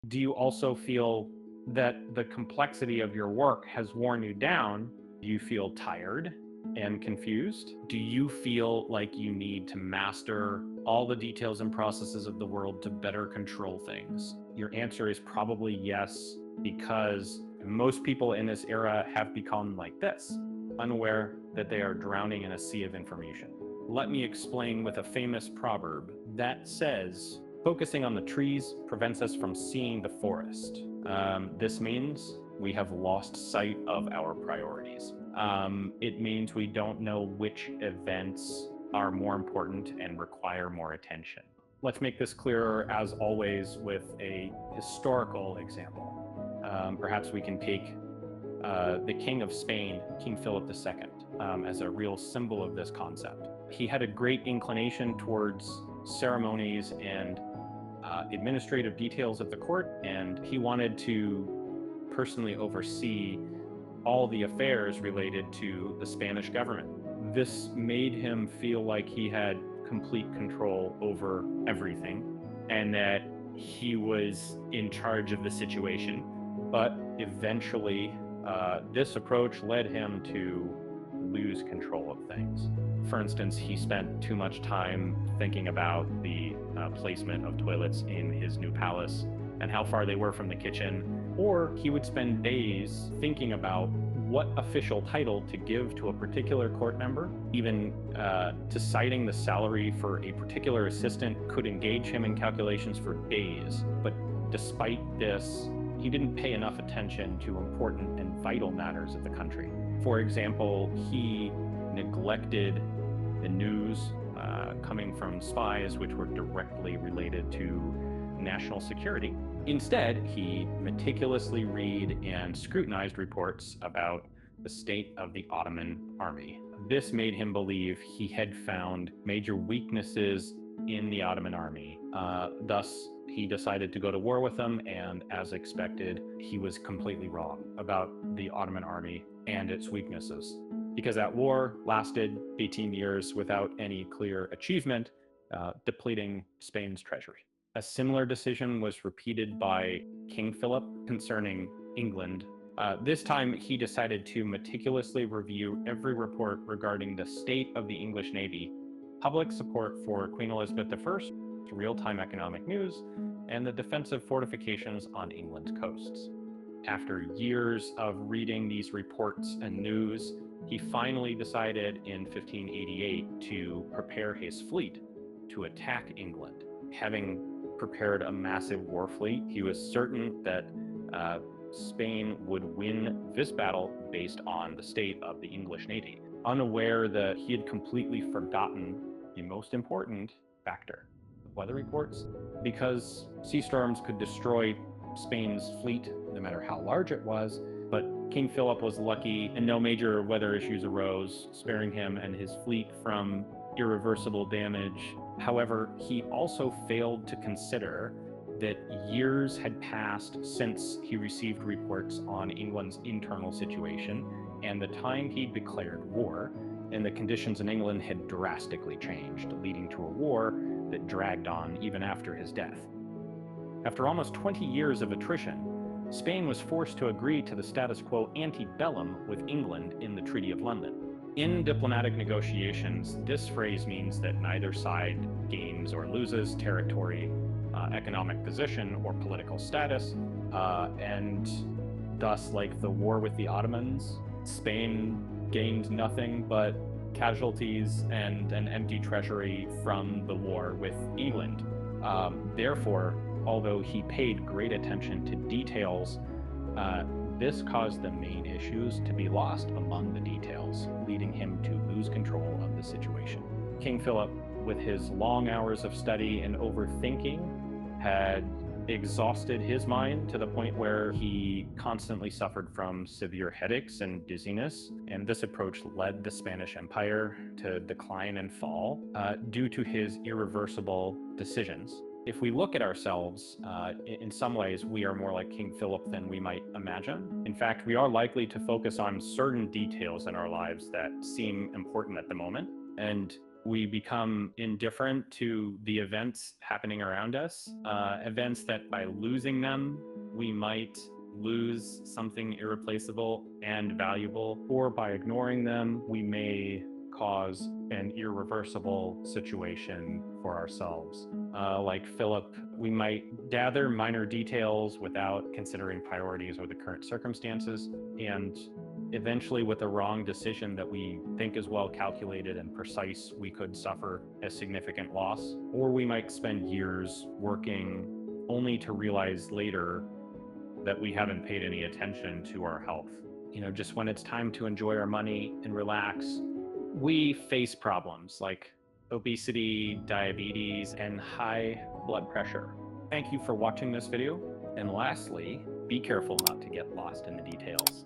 Do you also feel that the complexity of your work has worn you down? Do you feel tired and confused? Do you feel like you need to master all the details and processes of the world to better control things? Your answer is probably yes, because most people in this era have become like this, unaware that they are drowning in a sea of information. Let me explain with a famous proverb that says, focusing on the trees prevents us from seeing the forest. This means we have lost sight of our priorities. It means we don't know which events are more important and require more attention. Let's make this clearer, as always, with a historical example. Perhaps we can take the King of Spain, King Philip II, as a real symbol of this concept. He had a great inclination towards ceremonies and administrative details of the court, and he wanted to personally oversee all the affairs related to the Spanish government. This made him feel like he had complete control over everything and that he was in charge of the situation. But eventually, this approach led him to lose control of things. For instance, he spent too much time thinking about the placement of toilets in his new palace and how far they were from the kitchen, or he would spend days thinking about what official title to give to a particular court member. Even deciding the salary for a particular assistant could engage him in calculations for days. But despite this, he didn't pay enough attention to important and vital matters of the country. For example, he neglected the news coming from spies, which were directly related to national security. Instead, he meticulously read and scrutinized reports about the state of the Ottoman army. This made him believe he had found major weaknesses in the Ottoman army. Thus, he decided to go to war with them, and as expected, he was completely wrong about the Ottoman army and its weaknesses, because that war lasted 18 years without any clear achievement, depleting Spain's treasury. A similar decision was repeated by King Philip concerning England. This time, he decided to meticulously review every report regarding the state of the English Navy, public support for Queen Elizabeth I, real-time economic news, and the defensive fortifications on England's coasts. After years of reading these reports and news, he finally decided in 1588 to prepare his fleet to attack England. Having prepared a massive war fleet, he was certain that Spain would win this battle based on the state of the English Navy, unaware that he had completely forgotten the most important factor: weather reports. Because sea storms could destroy Spain's fleet, no matter how large it was, but King Philip was lucky and no major weather issues arose, sparing him and his fleet from irreversible damage. However, he also failed to consider that years had passed since he received reports on England's internal situation and the time he declared war, and the conditions in England had drastically changed, leading to a war that dragged on even after his death. After almost 20 years of attrition, Spain was forced to agree to the status quo ante bellum with England in the Treaty of London. In diplomatic negotiations, this phrase means that neither side gains or loses territory, economic position, or political status, and thus, like the war with the Ottomans, Spain gained nothing but casualties and an empty treasury from the war with England. Therefore, although he paid great attention to details, this caused the main issues to be lost among the details, leading him to lose control of the situation. King Philip, with his long hours of study and overthinking, had exhausted his mind to the point where he constantly suffered from severe headaches and dizziness, and this approach led the Spanish Empire to decline and fall due to his irreversible decisions. If we look at ourselves, in some ways, we are more like King Philip than we might imagine. In fact, we are likely to focus on certain details in our lives that seem important at the moment, and We become indifferent to the events happening around us, events that by losing them, we might lose something irreplaceable and valuable, or by ignoring them, we may cause an irreversible situation for ourselves. Like Philip, we might gather minor details without considering priorities or the current circumstances, and eventually with a wrong decision that we think is well calculated and precise, we could suffer a significant loss. Or we might spend years working only to realize later that we haven't paid any attention to our health. Just when it's time to enjoy our money and relax, we face problems like obesity, diabetes, and high blood pressure. Thank you for watching this video. And lastly, be careful not to get lost in the details.